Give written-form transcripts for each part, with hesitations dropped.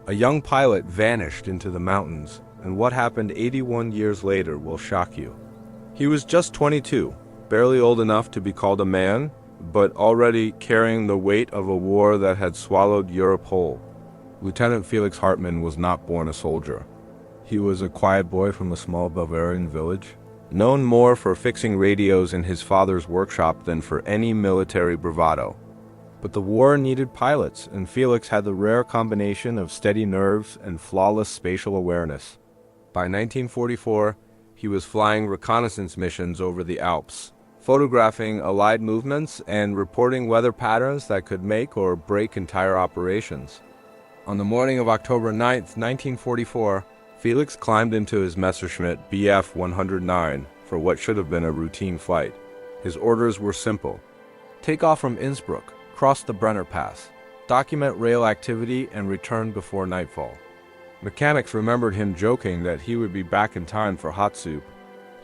A young pilot vanished into the mountains, and what happened 81 years later will shock you. He was just 22, barely old enough to be called a man, but already carrying the weight of a war that had swallowed Europe whole. Lieutenant Felix Hartmann was not born a soldier. He was a quiet boy from a small Bavarian village, known more for fixing radios in his father's workshop than for any military bravado. But the war needed pilots, and Felix had the rare combination of steady nerves and flawless spatial awareness. By 1944, he was flying reconnaissance missions over the Alps, photographing Allied movements and reporting weather patterns that could make or break entire operations. On the morning of October 9, 1944, Felix climbed into his Messerschmitt Bf 109 for what should have been a routine flight. His orders were simple: take off from Innsbruck, cross the Brenner Pass, document rail activity, and return before nightfall. Mechanics remembered him joking that he would be back in time for hot soup.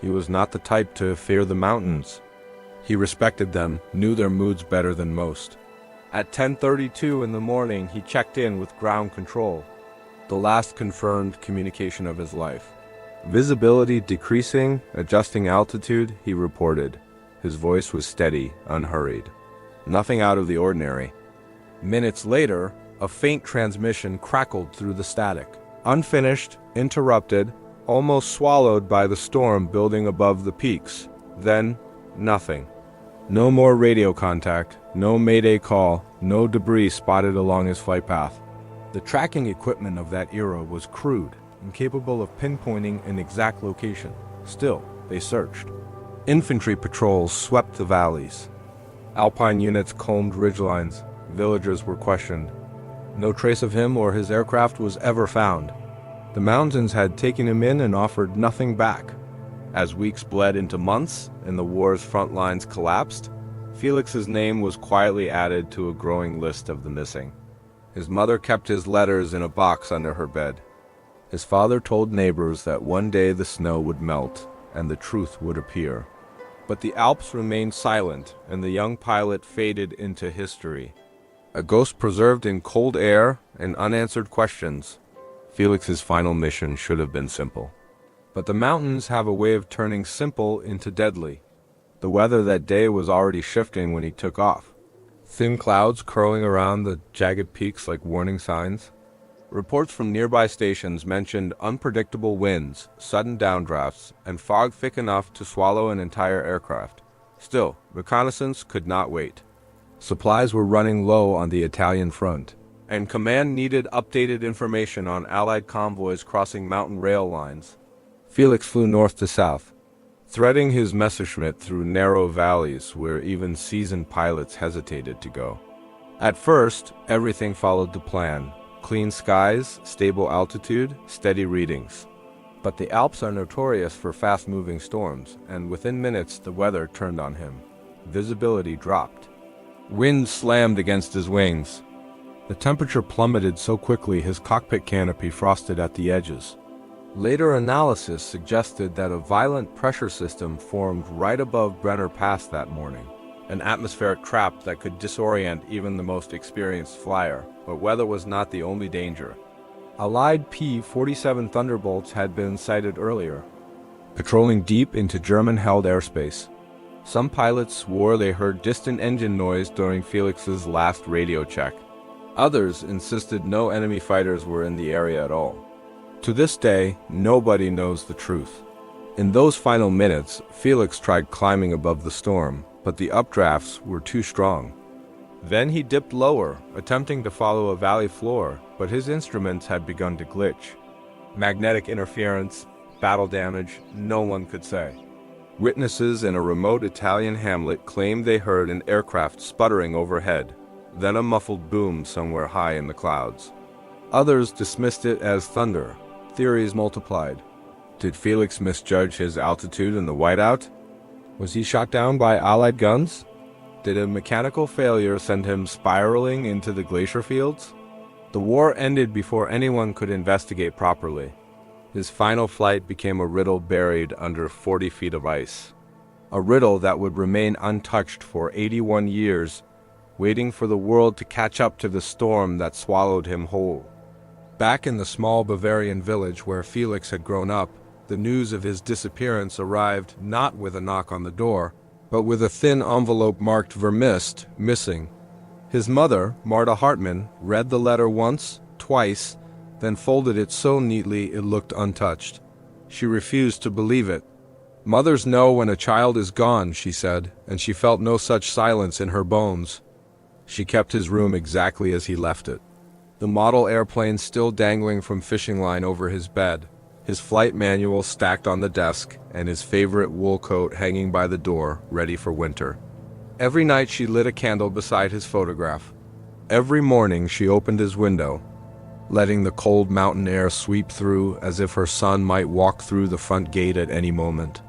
He was not the type to fear the mountains. He respected them, knew their moods better than most. At 10:32 in the morning, he checked in with ground control, the last confirmed communication of his life. Visibility decreasing, adjusting altitude, he reported. His voice was steady, unhurried. Nothing out of the ordinary. Minutes later, a faint transmission crackled through the static. Unfinished, interrupted, almost swallowed by the storm building above the peaks. Then, nothing. No more radio contact, no mayday call, no debris spotted along his flight path. The tracking equipment of that era was crude, incapable of pinpointing an exact location. Still, they searched. Infantry patrols swept the valleys. Alpine units combed ridgelines. Villagers were questioned. No trace of him or his aircraft was ever found. The mountains had taken him in and offered nothing back. As weeks bled into months and the war's front lines collapsed, Felix's name was quietly added to a growing list of the missing. His mother kept his letters in a box under her bed. His father told neighbors that one day the snow would melt and the truth would appear. But the Alps remained silent, and the young pilot faded into history. A ghost preserved in cold air and unanswered questions. Felix's final mission should have been simple. But the mountains have a way of turning simple into deadly. The weather that day was already shifting when he took off. Thin clouds curling around the jagged peaks like warning signs. Reports from nearby stations mentioned unpredictable winds, sudden downdrafts, and fog thick enough to swallow an entire aircraft. Still, reconnaissance could not wait. Supplies were running low on the Italian front, and command needed updated information on Allied convoys crossing mountain rail lines. Felix flew north to south, threading his Messerschmitt through narrow valleys where even seasoned pilots hesitated to go. At first, everything followed the plan. Clean skies, stable altitude, steady readings. But the Alps are notorious for fast-moving storms, and within minutes the weather turned on him. Visibility dropped. Wind slammed against his wings. The temperature plummeted so quickly his cockpit canopy frosted at the edges. Later analysis suggested that a violent pressure system formed right above Brenner Pass that morning, an atmospheric trap that could disorient even the most experienced flyer. But weather was not the only danger. Allied P-47 Thunderbolts had been sighted earlier, patrolling deep into German-held airspace. Some pilots swore they heard distant engine noise during Felix's last radio check. Others insisted no enemy fighters were in the area at all. To this day, nobody knows the truth. In those final minutes, Felix tried climbing above the storm, but the updrafts were too strong. Then he dipped lower, attempting to follow a valley floor, but his instruments had begun to glitch. Magnetic interference, battle damage, no one could say. Witnesses in a remote Italian hamlet claimed they heard an aircraft sputtering overhead, then a muffled boom somewhere high in the clouds. Others dismissed it as thunder. Theories multiplied. Did Felix misjudge his altitude in the whiteout? Was he shot down by Allied guns? Did a mechanical failure send him spiraling into the glacier fields? The war ended before anyone could investigate properly. His final flight became a riddle buried under 40 feet of ice. A riddle that would remain untouched for 81 years, waiting for the world to catch up to the storm that swallowed him whole. Back in the small Bavarian village where Felix had grown up, the news of his disappearance arrived not with a knock on the door, but with a thin envelope marked "Vermisst," missing. His mother, Marta Hartmann, read the letter once, twice, then folded it so neatly it looked untouched. She refused to believe it. "Mothers know when a child is gone," she said, and she felt no such silence in her bones. She kept his room exactly as he left it. The model airplane still dangling from fishing line over his bed, his flight manual stacked on the desk, and his favorite wool coat hanging by the door, ready for winter. Every night she lit a candle beside his photograph. Every morning she opened his window, letting the cold mountain air sweep through as if her son might walk through the front gate at any moment.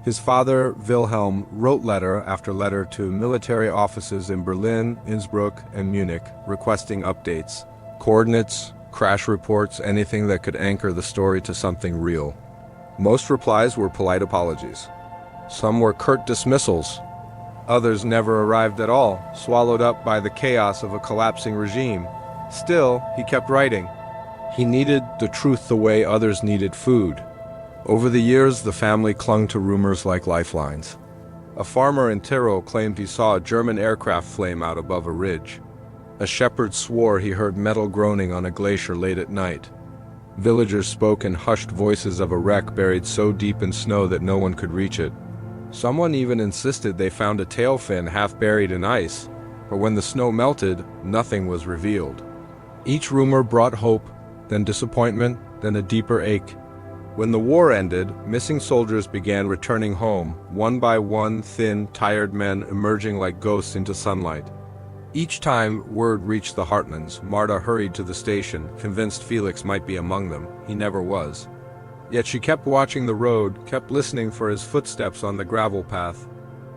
His father, Wilhelm, wrote letter after letter to military offices in Berlin, Innsbruck, and Munich, requesting updates, coordinates, crash reports, anything that could anchor the story to something real. Most replies were polite apologies. Some were curt dismissals. Others never arrived at all, swallowed up by the chaos of a collapsing regime. Still, he kept writing. He needed the truth the way others needed food. Over the years, the family clung to rumors like lifelines. A farmer in Tyrol claimed he saw a German aircraft flame out above a ridge. A shepherd swore he heard metal groaning on a glacier late at night. Villagers spoke in hushed voices of a wreck buried so deep in snow that no one could reach it. Someone even insisted they found a tail fin half buried in ice, but when the snow melted, nothing was revealed. Each rumor brought hope, then disappointment, then a deeper ache. When the war ended, missing soldiers began returning home, one by one, thin, tired men emerging like ghosts into sunlight. Each time word reached the Hartmanns, Marta hurried to the station, convinced Felix might be among them. He never was. Yet she kept watching the road, kept listening for his footsteps on the gravel path.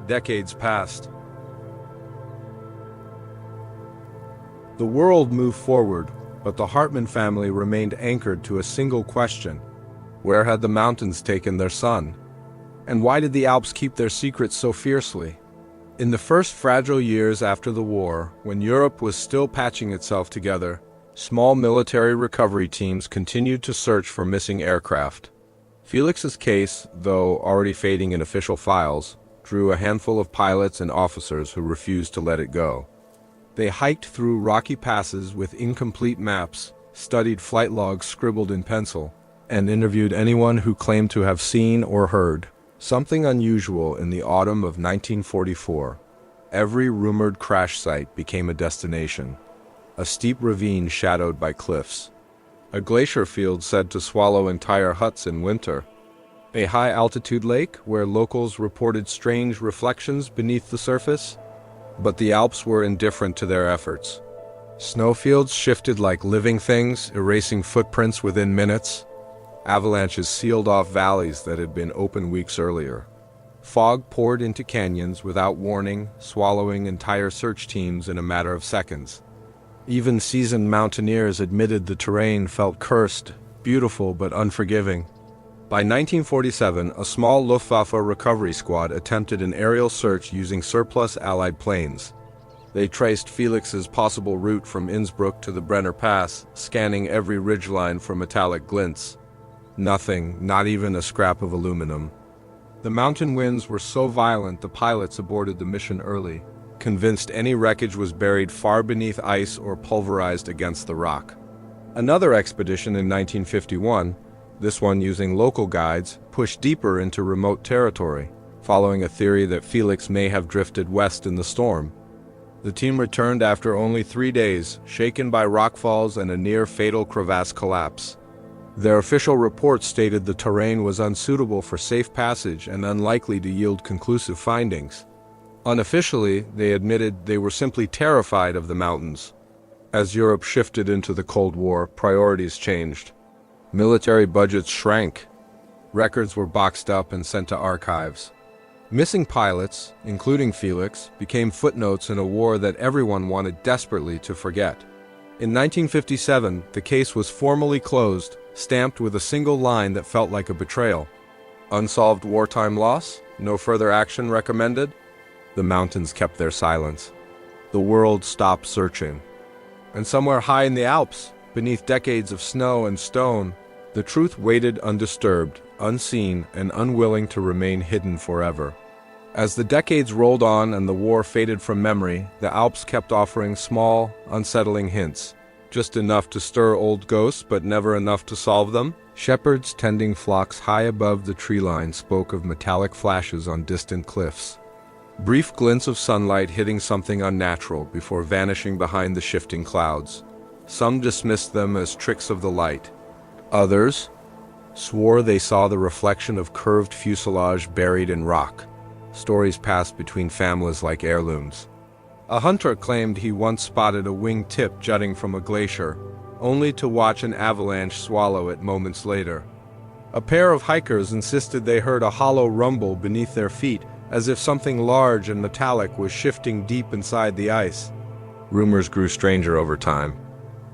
Decades passed. The world moved forward, but the Hartmann family remained anchored to a single question. Where had the mountains taken their son? And why did the Alps keep their secrets so fiercely? In the first fragile years after the war, when Europe was still patching itself together, small military recovery teams continued to search for missing aircraft. Felix's case, though already fading in official files, drew a handful of pilots and officers who refused to let it go. They hiked through rocky passes with incomplete maps, studied flight logs scribbled in pencil, and interviewed anyone who claimed to have seen or heard something unusual in the autumn of 1944. Every rumored crash site became a destination. A steep ravine shadowed by cliffs. A glacier field said to swallow entire huts in winter. A high-altitude lake where locals reported strange reflections beneath the surface. But the Alps were indifferent to their efforts. Snowfields shifted like living things, erasing footprints within minutes. Avalanches sealed off valleys that had been open weeks earlier. Fog poured into canyons without warning, swallowing entire search teams in a matter of seconds. Even seasoned mountaineers admitted the terrain felt cursed, beautiful but unforgiving. By 1947, a small Luftwaffe recovery squad attempted an aerial search using surplus Allied planes. They traced Felix's possible route from Innsbruck to the Brenner Pass, scanning every ridgeline for metallic glints. Nothing, not even a scrap of aluminum. The mountain winds were so violent the pilots aborted the mission early, convinced any wreckage was buried far beneath ice or pulverized against the rock. Another expedition in 1951, this one using local guides, pushed deeper into remote territory, following a theory that Felix may have drifted west in the storm. The team returned after only 3 days, shaken by rockfalls and a near-fatal crevasse collapse. Their official report stated the terrain was unsuitable for safe passage and unlikely to yield conclusive findings. Unofficially, they admitted they were simply terrified of the mountains. As Europe shifted into the Cold War, priorities changed. Military budgets shrank. Records were boxed up and sent to archives. Missing pilots, including Felix, became footnotes in a war that everyone wanted desperately to forget. In 1957, the case was formally closed, stamped with a single line that felt like a betrayal. Unsolved wartime loss? No further action recommended? The mountains kept their silence. The world stopped searching. And somewhere high in the Alps, Beneath decades of snow and stone, the truth waited undisturbed, unseen, and unwilling to remain hidden forever. As the decades rolled on and the war faded from memory, the Alps kept offering small, unsettling hints, just enough to stir old ghosts but never enough to solve them. Shepherds tending flocks high above the tree line spoke of metallic flashes on distant cliffs. Brief glints of sunlight hitting something unnatural before vanishing behind the shifting clouds. Some dismissed them as tricks of the light. Others swore they saw the reflection of curved fuselage buried in rock. Stories passed between families like heirlooms. A hunter claimed he once spotted a wing tip jutting from a glacier, only to watch an avalanche swallow it moments later. A pair of hikers insisted they heard a hollow rumble beneath their feet, as if something large and metallic was shifting deep inside the ice. Rumors grew stranger over time.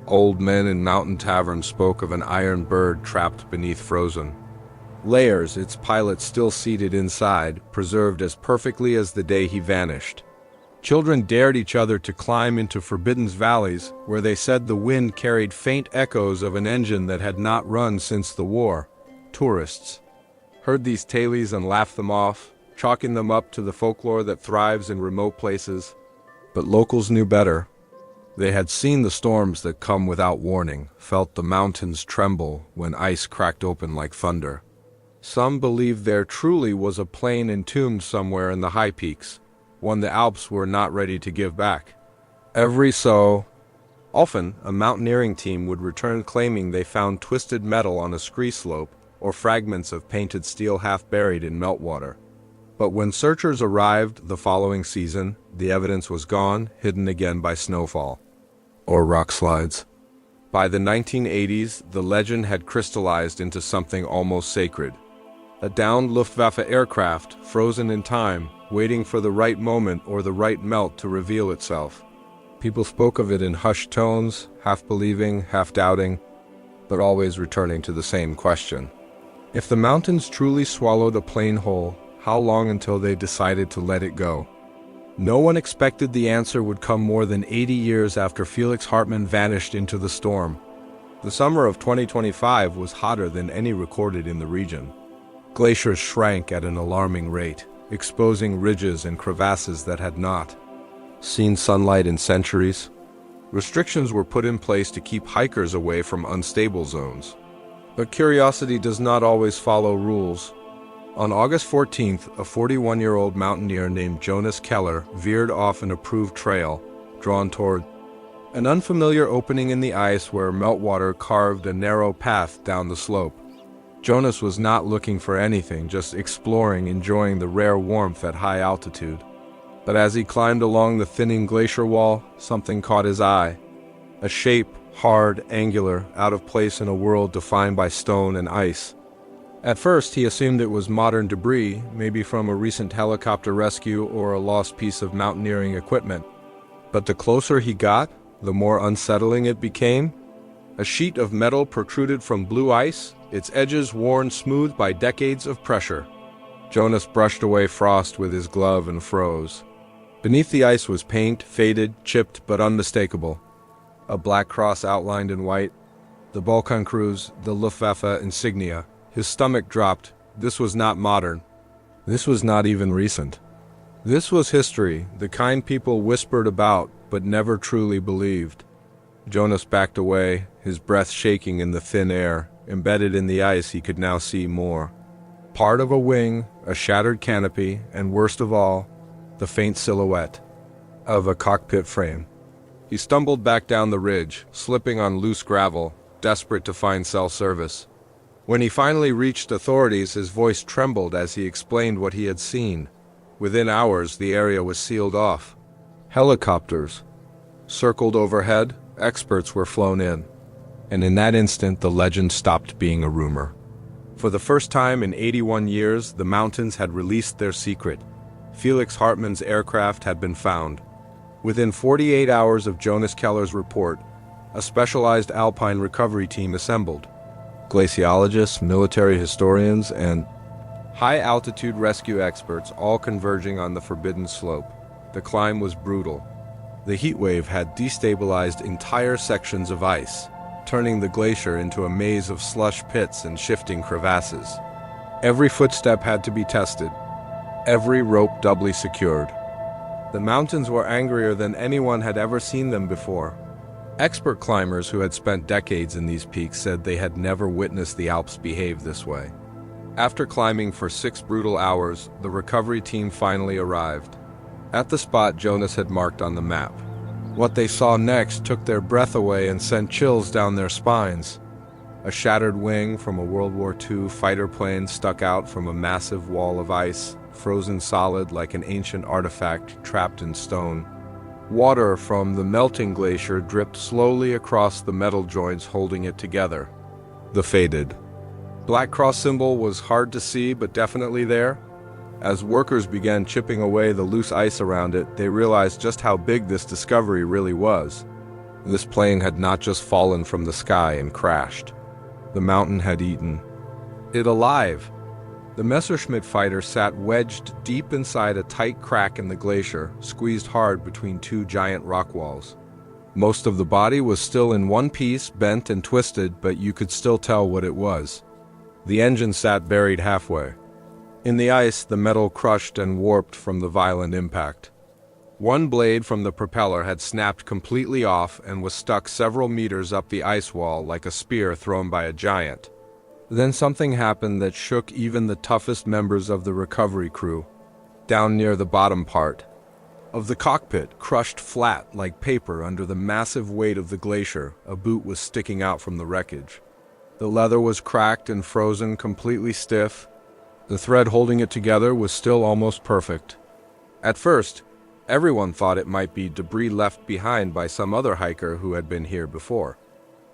Old men in mountain taverns spoke of an iron bird trapped beneath frozen layers, its pilot still seated inside, preserved as perfectly as the day he vanished. Children dared each other to climb into forbidden valleys, where they said the wind carried faint echoes of an engine that had not run since the war. Tourists heard these tales and laughed them off, chalking them up to the folklore that thrives in remote places. But locals knew better. They had seen the storms that come without warning, felt the mountains tremble when ice cracked open like thunder. Some believed there truly was a plane entombed somewhere in the high peaks, one the Alps were not ready to give back. Every so often, a mountaineering team would return claiming they found twisted metal on a ski slope or fragments of painted steel half buried in meltwater. But when searchers arrived the following season, the evidence was gone, hidden again by snowfall or rock slides. By the 1980s, the legend had crystallized into something almost sacred. A downed Luftwaffe aircraft, frozen in time, waiting for the right moment or the right melt to reveal itself. People spoke of it in hushed tones, half believing, half doubting, but always returning to the same question. If the mountains truly swallowed a plane whole, how long until they decided to let it go? No one expected the answer would come more than 80 years after Felix Hartmann vanished into the storm. The summer of 2025 was hotter than any recorded in the region. Glaciers shrank at an alarming rate, exposing ridges and crevasses that had not seen sunlight in centuries. Restrictions were put in place to keep hikers away from unstable zones. But curiosity does not always follow rules. On August 14th, a 41-year-old mountaineer named Jonas Keller veered off an approved trail, drawn toward an unfamiliar opening in the ice where meltwater carved a narrow path down the slope. Jonas was not looking for anything, just exploring, enjoying the rare warmth at high altitude. But as he climbed along the thinning glacier wall, something caught his eye. A shape, hard, angular, out of place in a world defined by stone and ice. At first, he assumed it was modern debris, maybe from a recent helicopter rescue or a lost piece of mountaineering equipment. But the closer he got, the more unsettling it became. A sheet of metal protruded from blue ice, its edges worn smooth by decades of pressure. Jonas brushed away frost with his glove and froze. Beneath the ice was paint, faded, chipped, but unmistakable. A black cross outlined in white. The Balkan Crews, the Luftwaffe insignia. His stomach dropped. This was not modern. This was not even recent. This was history, the kind people whispered about, but never truly believed. Jonas backed away, his breath shaking in the thin air. Embedded in the ice, he could now see more. Part of a wing, a shattered canopy, and worst of all, the faint silhouette of a cockpit frame. He stumbled back down the ridge, slipping on loose gravel, desperate to find cell service. When he finally reached authorities, his voice trembled as he explained what he had seen. Within hours, the area was sealed off. Helicopters circled overhead, experts were flown in. And in that instant, the legend stopped being a rumor. For the first time in 81 years, the mountains had released their secret. Felix Hartmann's aircraft had been found. Within 48 hours of Jonas Keller's report, a specialized alpine recovery team assembled. Glaciologists, military historians, and high-altitude rescue experts all converging on the forbidden slope. The climb was brutal. The heat wave had destabilized entire sections of ice, turning the glacier into a maze of slush pits and shifting crevasses. Every footstep had to be tested, every rope doubly secured. The mountains were angrier than anyone had ever seen them before. Expert climbers who had spent decades in these peaks said they had never witnessed the Alps behave this way. After climbing for 6 brutal hours, the recovery team finally arrived. At the spot Jonas had marked on the map. What they saw next took their breath away and sent chills down their spines. A shattered wing from a World War II fighter plane stuck out from a massive wall of ice, frozen solid like an ancient artifact trapped in stone. Water from the melting glacier dripped slowly across the metal joints holding it together. The faded Black Cross symbol was hard to see, but definitely there. As workers began chipping away the loose ice around it, they realized just how big this discovery really was. This plane had not just fallen from the sky and crashed. The mountain had eaten it alive. The Messerschmitt fighter sat wedged deep inside a tight crack in the glacier, squeezed hard between 2 giant rock walls. Most of the body was still in one piece, bent and twisted, but you could still tell what it was. The engine sat buried halfway. In the ice, the metal crushed and warped from the violent impact. One blade from the propeller had snapped completely off and was stuck several meters up the ice wall like a spear thrown by a giant. Then something happened that shook even the toughest members of the recovery crew. Down near the bottom part of the cockpit, crushed flat like paper under the massive weight of the glacier, a boot was sticking out from the wreckage. The leather was cracked and frozen, completely stiff. The thread holding it together was still almost perfect. At first, everyone thought it might be debris left behind by some other hiker who had been here before.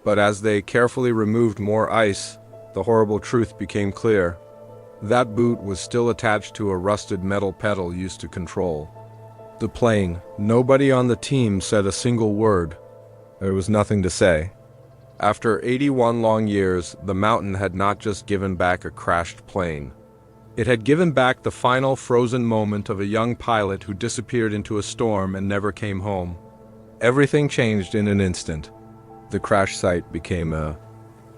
But as they carefully removed more ice, the horrible truth became clear. That boot was still attached to a rusted metal pedal used to control the plane. Nobody on the team said a single word. There was nothing to say. After 81 long years, the mountain had not just given back a crashed plane. It had given back the final frozen moment of a young pilot who disappeared into a storm and never came home. Everything changed in an instant. The crash site became a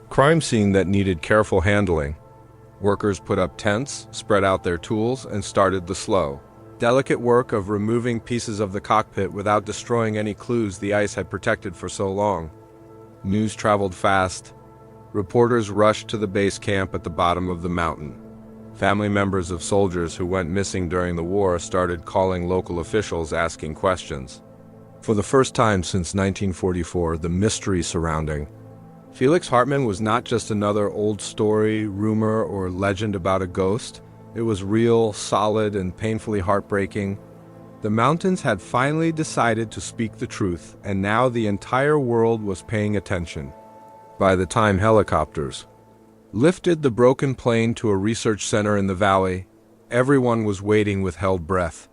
crime scene that needed careful handling. Workers put up tents, spread out their tools, and started the slow, delicate work of removing pieces of the cockpit without destroying any clues the ice had protected for so long. News traveled fast. Reporters rushed to the base camp at the bottom of the mountain. Family members of soldiers who went missing during the war started calling local officials asking questions. For the first time since 1944, the mystery surrounding Felix Hartmann was not just another old story, rumor, or legend about a ghost. It was real, solid, and painfully heartbreaking. The mountains had finally decided to speak the truth, and now the entire world was paying attention. By the time helicopters lifted the broken plane to a research center in the valley, everyone was waiting with held breath.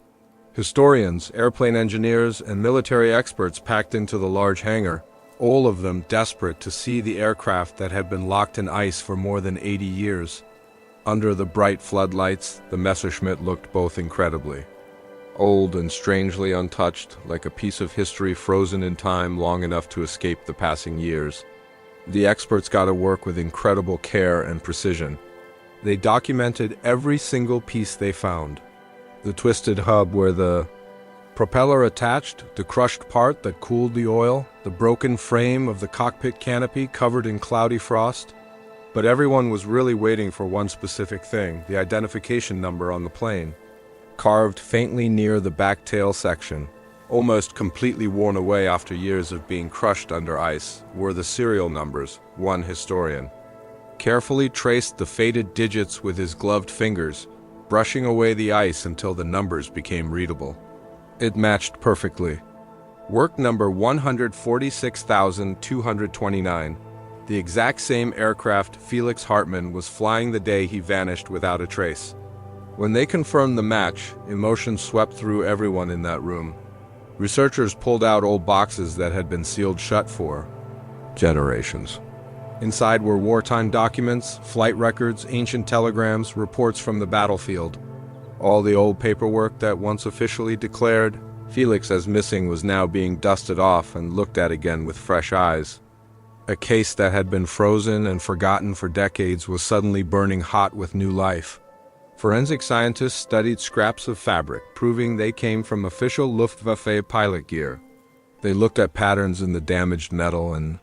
Historians, airplane engineers, and military experts packed into the large hangar, all of them desperate to see the aircraft that had been locked in ice for more than 80 years. Under the bright floodlights, the Messerschmitt looked both incredibly old and strangely untouched, like a piece of history frozen in time long enough to escape the passing years. The experts got to work with incredible care and precision. They documented every single piece they found. The twisted hub where the propeller attached, the crushed part that cooled the oil, the broken frame of the cockpit canopy covered in cloudy frost. But everyone was really waiting for one specific thing, the identification number on the plane. Carved faintly near the back tail section, almost completely worn away after years of being crushed under ice, were the serial numbers, one historian carefully traced the faded digits with his gloved fingers, brushing away the ice until the numbers became readable. It matched perfectly. Work number 146,229. The exact same aircraft Felix Hartmann was flying the day he vanished without a trace. When they confirmed the match, emotion swept through everyone in that room. Researchers pulled out old boxes that had been sealed shut for generations. Inside were wartime documents, flight records, ancient telegrams, reports from the battlefield. All the old paperwork that once officially declared Felix as missing was now being dusted off and looked at again with fresh eyes. A case that had been frozen and forgotten for decades was suddenly burning hot with new life. Forensic scientists studied scraps of fabric, proving they came from official Luftwaffe pilot gear. They looked at patterns in the damaged metal and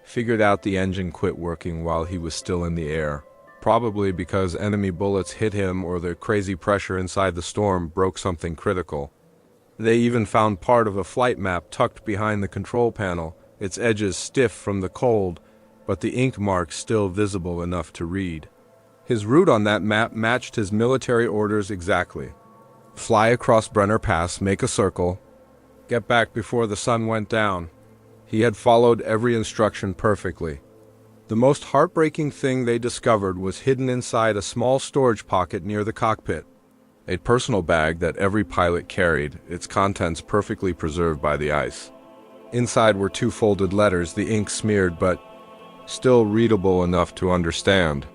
figured out the engine quit working while he was still in the air, probably because enemy bullets hit him or the crazy pressure inside the storm broke something critical. They even found part of a flight map tucked behind the control panel, its edges stiff from the cold, but the ink marks still visible enough to read. His route on that map matched his military orders exactly. Fly across Brenner Pass, make a circle, get back before the sun went down. He had followed every instruction perfectly. The most heartbreaking thing they discovered was hidden inside a small storage pocket near the cockpit. A personal bag that every pilot carried, its contents perfectly preserved by the ice. Inside were 2 folded letters, the ink smeared but still readable enough to understand.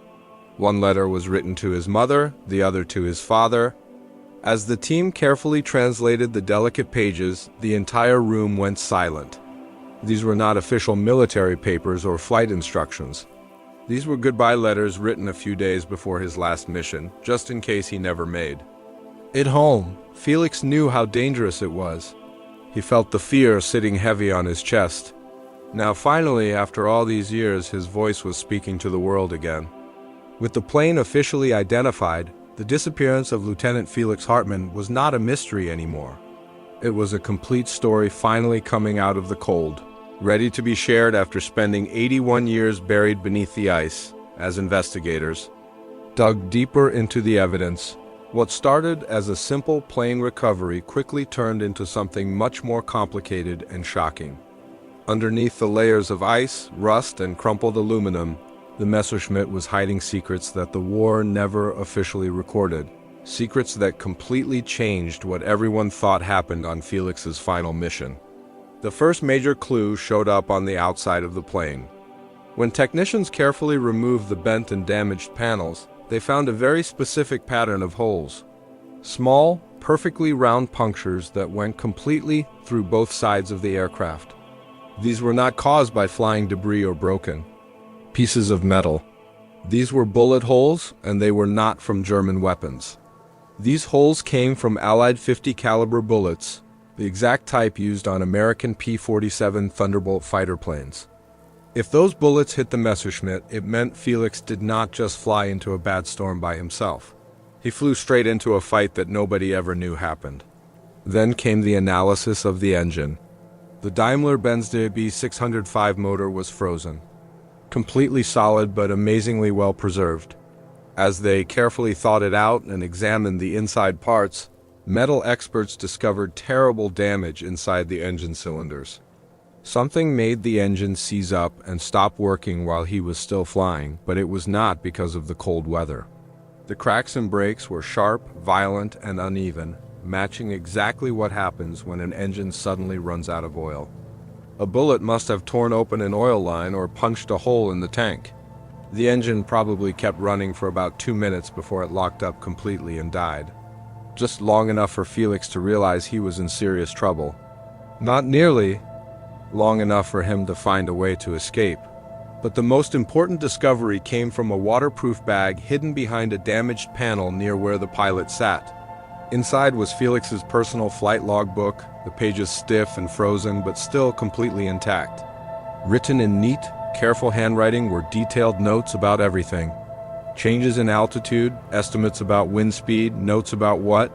One letter was written to his mother, the other to his father. As the team carefully translated the delicate pages, the entire room went silent. These were not official military papers or flight instructions. These were goodbye letters written a few days before his last mission, just in case he never made it home. Felix knew how dangerous it was. He felt the fear sitting heavy on his chest. Now finally, after all these years, his voice was speaking to the world again. With the plane officially identified, the disappearance of Lieutenant Felix Hartmann was not a mystery anymore. It was a complete story finally coming out of the cold, ready to be shared after spending 81 years buried beneath the ice, as investigators dug deeper into the evidence. What started as a simple plane recovery quickly turned into something much more complicated and shocking. Underneath the layers of ice, rust, and crumpled aluminum, the Messerschmitt was hiding secrets that the war never officially recorded. Secrets that completely changed what everyone thought happened on Felix's final mission. The first major clue showed up on the outside of the plane. When technicians carefully removed the bent and damaged panels, they found a very specific pattern of holes. Small, perfectly round punctures that went completely through both sides of the aircraft. These were not caused by flying debris or broken pieces of metal. These were bullet holes, and they were not from German weapons. These holes came from Allied .50 caliber bullets, the exact type used on American P-47 Thunderbolt fighter planes. If those bullets hit the Messerschmitt, it meant Felix did not just fly into a bad storm by himself. He flew straight into a fight that nobody ever knew happened. Then came the analysis of the engine. The Daimler-Benz DB605 motor was frozen, completely solid but amazingly well preserved. As they carefully thought it out and examined the inside parts, metal experts discovered terrible damage inside the engine cylinders. Something made the engine seize up and stop working while he was still flying, but it was not because of the cold weather. The cracks and breaks were sharp, violent, and uneven, matching exactly what happens when an engine suddenly runs out of oil. A bullet must have torn open an oil line or punched a hole in the tank. The engine probably kept running for about 2 minutes before it locked up completely and died. Just long enough for Felix to realize he was in serious trouble. Not nearly long enough for him to find a way to escape. But the most important discovery came from a waterproof bag hidden behind a damaged panel near where the pilot sat. Inside was Felix's personal flight logbook, the pages stiff and frozen but still completely intact. Written in neat, careful handwriting were detailed notes about everything. Changes in altitude, estimates about wind speed, notes about what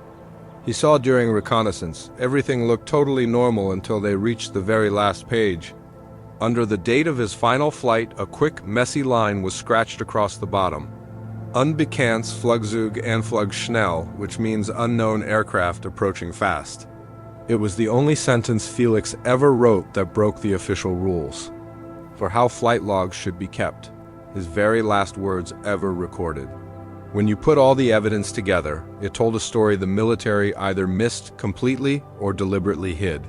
he saw during reconnaissance. Everything looked totally normal until they reached the very last page. Under the date of his final flight, a quick, messy line was scratched across the bottom. Unbekanntes Flugzeug Anflug schnell, which means unknown aircraft approaching fast. It was the only sentence Felix ever wrote that broke the official rules for how flight logs should be kept, his very last words ever recorded. When you put all the evidence together, it told a story the military either missed completely or deliberately hid.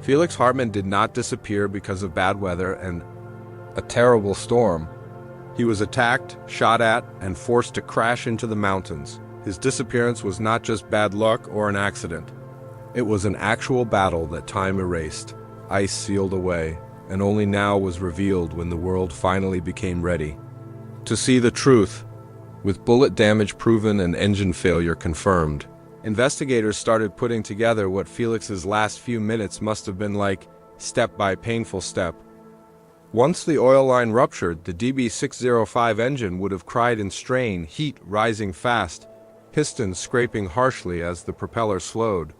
Felix Hartmann did not disappear because of bad weather and a terrible storm. He was attacked, shot at, and forced to crash into the mountains. His disappearance was not just bad luck or an accident. It was an actual battle that time erased, ice sealed away, and only now was revealed when the world finally became ready to see the truth. With bullet damage proven and engine failure confirmed, investigators started putting together what Felix's last few minutes must have been like, step by painful step. Once the oil line ruptured, the DB605 engine would have cried in strain, heat rising fast, pistons scraping harshly as the propeller slowed.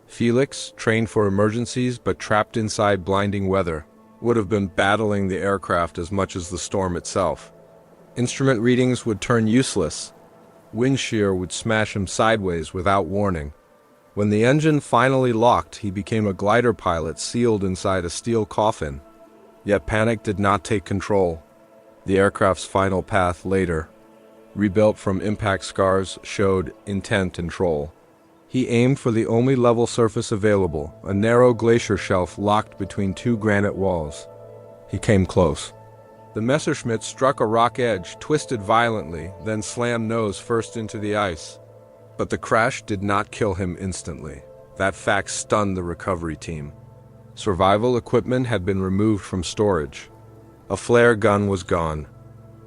Felix, trained for emergencies but trapped inside blinding weather, would have been battling the aircraft as much as the storm itself. Instrument readings would turn useless. Wind shear would smash him sideways without warning. When the engine finally locked, he became a glider pilot sealed inside a steel coffin. Yet panic did not take control. The aircraft's final path later, rebuilt from impact scars, showed intent and control. He aimed for the only level surface available, a narrow glacier shelf locked between two granite walls. He came close. The Messerschmitt struck a rock edge, twisted violently, then slammed nose first into the ice. But the crash did not kill him instantly. That fact stunned the recovery team. Survival equipment had been removed from storage. A flare gun was gone.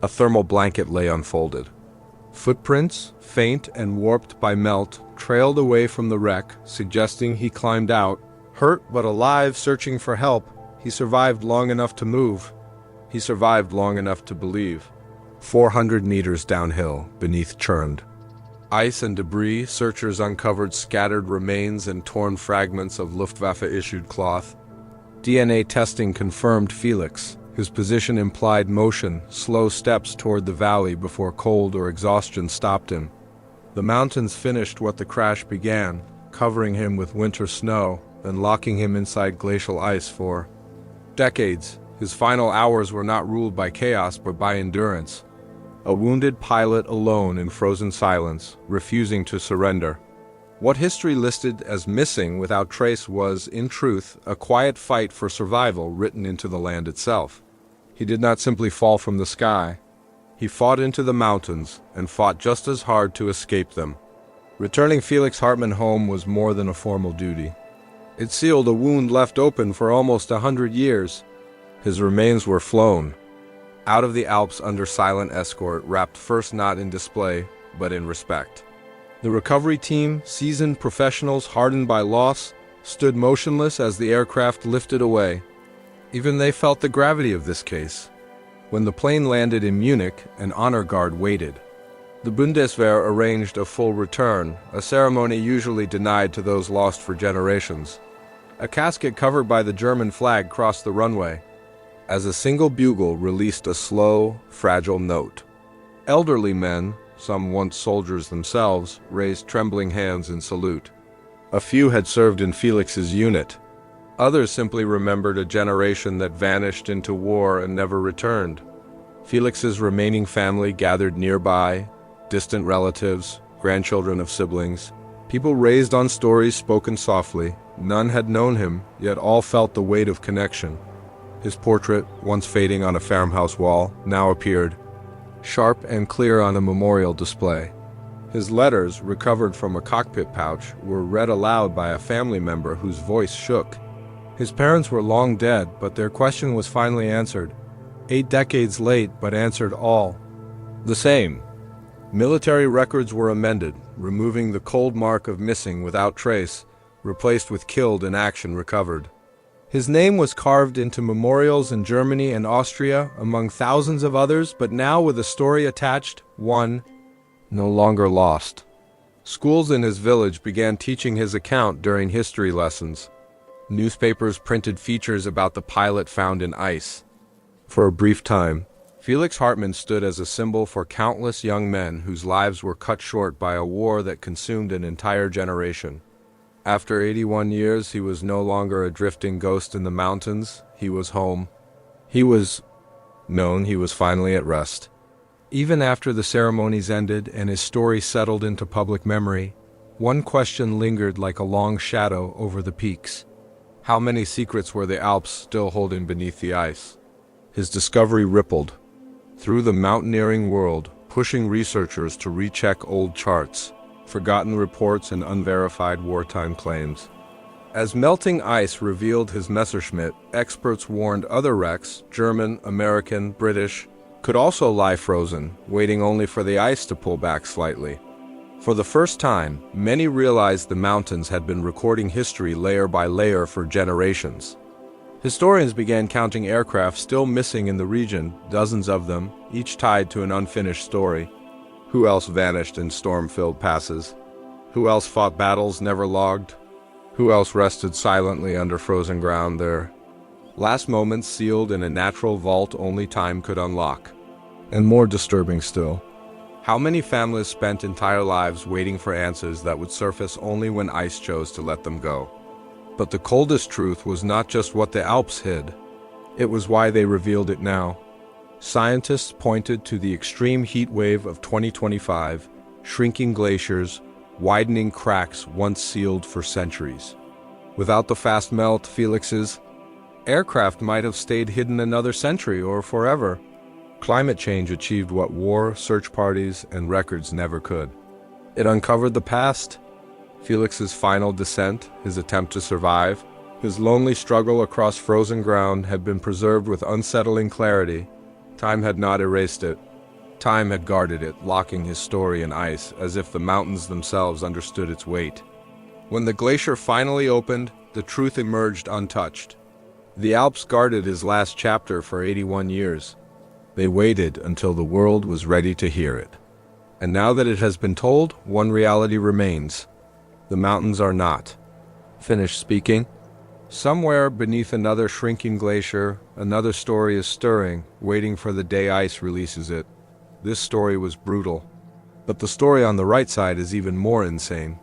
A thermal blanket lay unfolded. Footprints, faint and warped by melt, trailed away from the wreck, suggesting he climbed out. Hurt but alive, searching for help, he survived long enough to move. He survived long enough to believe. 400 meters downhill, beneath churned ice and debris, searchers uncovered scattered remains and torn fragments of Luftwaffe-issued cloth. DNA testing confirmed Felix. His position implied motion, slow steps toward the valley before cold or exhaustion stopped him. The mountains finished what the crash began, covering him with winter snow, then locking him inside glacial ice for decades. His final hours were not ruled by chaos but by endurance. A wounded pilot alone in frozen silence, refusing to surrender. What history listed as missing without trace was, in truth, a quiet fight for survival written into the land itself. He did not simply fall from the sky. He fought into the mountains, and fought just as hard to escape them. Returning Felix Hartmann home was more than a formal duty. It sealed a wound left open for almost 100 years. His remains were flown out of the Alps under silent escort, wrapped first not in display, but in respect. The recovery team, seasoned professionals hardened by loss, stood motionless as the aircraft lifted away. Even they felt the gravity of this case. When the plane landed in Munich, an honor guard waited. The Bundeswehr arranged a full return, a ceremony usually denied to those lost for generations. A casket covered by the German flag crossed the runway, as a single bugle released a slow, fragile note. Elderly men, some once soldiers themselves, raised trembling hands in salute. A few had served in Felix's unit. Others simply remembered a generation that vanished into war and never returned. Felix's remaining family gathered nearby, distant relatives, grandchildren of siblings, people raised on stories spoken softly. None had known him, yet all felt the weight of connection. His portrait, once fading on a farmhouse wall, now appeared, sharp and clear on a memorial display. His letters, recovered from a cockpit pouch, were read aloud by a family member whose voice shook. His parents were long dead, but their question was finally answered. 8 decades late, but answered all the same. Military records were amended, removing the cold mark of missing without trace, replaced with killed in action recovered. His name was carved into memorials in Germany and Austria, among thousands of others, but now with a story attached, one no longer lost. Schools in his village began teaching his account during history lessons. Newspapers printed features about the pilot found in ice. For a brief time, Felix Hartmann stood as a symbol for countless young men whose lives were cut short by a war that consumed an entire generation. After 81 years, he was no longer a drifting ghost in the mountains. He was home. He was known. He was finally at rest. Even after the ceremonies ended and his story settled into public memory, one question lingered like a long shadow over the peaks. How many secrets were the Alps still holding beneath the ice? His discovery rippled through the mountaineering world, pushing researchers to recheck old charts, forgotten reports, and unverified wartime claims. As melting ice revealed his Messerschmitt, experts warned other wrecks, German, American, British, could also lie frozen, waiting only for the ice to pull back slightly. For the first time, many realized the mountains had been recording history layer by layer for generations. Historians began counting aircraft still missing in the region, dozens of them, each tied to an unfinished story. Who else vanished in storm-filled passes? Who else fought battles never logged? Who else rested silently under frozen ground, their last moments sealed in a natural vault only time could unlock? And more disturbing still, how many families spent entire lives waiting for answers that would surface only when ice chose to let them go? But the coldest truth was not just what the Alps hid. It was why they revealed it now. Scientists pointed to the extreme heat wave of 2025, shrinking glaciers, widening cracks once sealed for centuries. Without the fast melt, Felix's aircraft might have stayed hidden another century or forever. Climate change achieved what war, search parties, and records never could. It uncovered the past, Felix's final descent, his attempt to survive, his lonely struggle across frozen ground had been preserved with unsettling clarity. Time had not erased it. Time had guarded it, locking his story in ice, as if the mountains themselves understood its weight. When the glacier finally opened, the truth emerged untouched. The Alps guarded his last chapter for 81 years. They waited until the world was ready to hear it. And now that it has been told, one reality remains. The mountains are not finished speaking. Somewhere beneath another shrinking glacier, another story is stirring, waiting for the day ice releases it. This story was brutal. But the story on the right side is even more insane.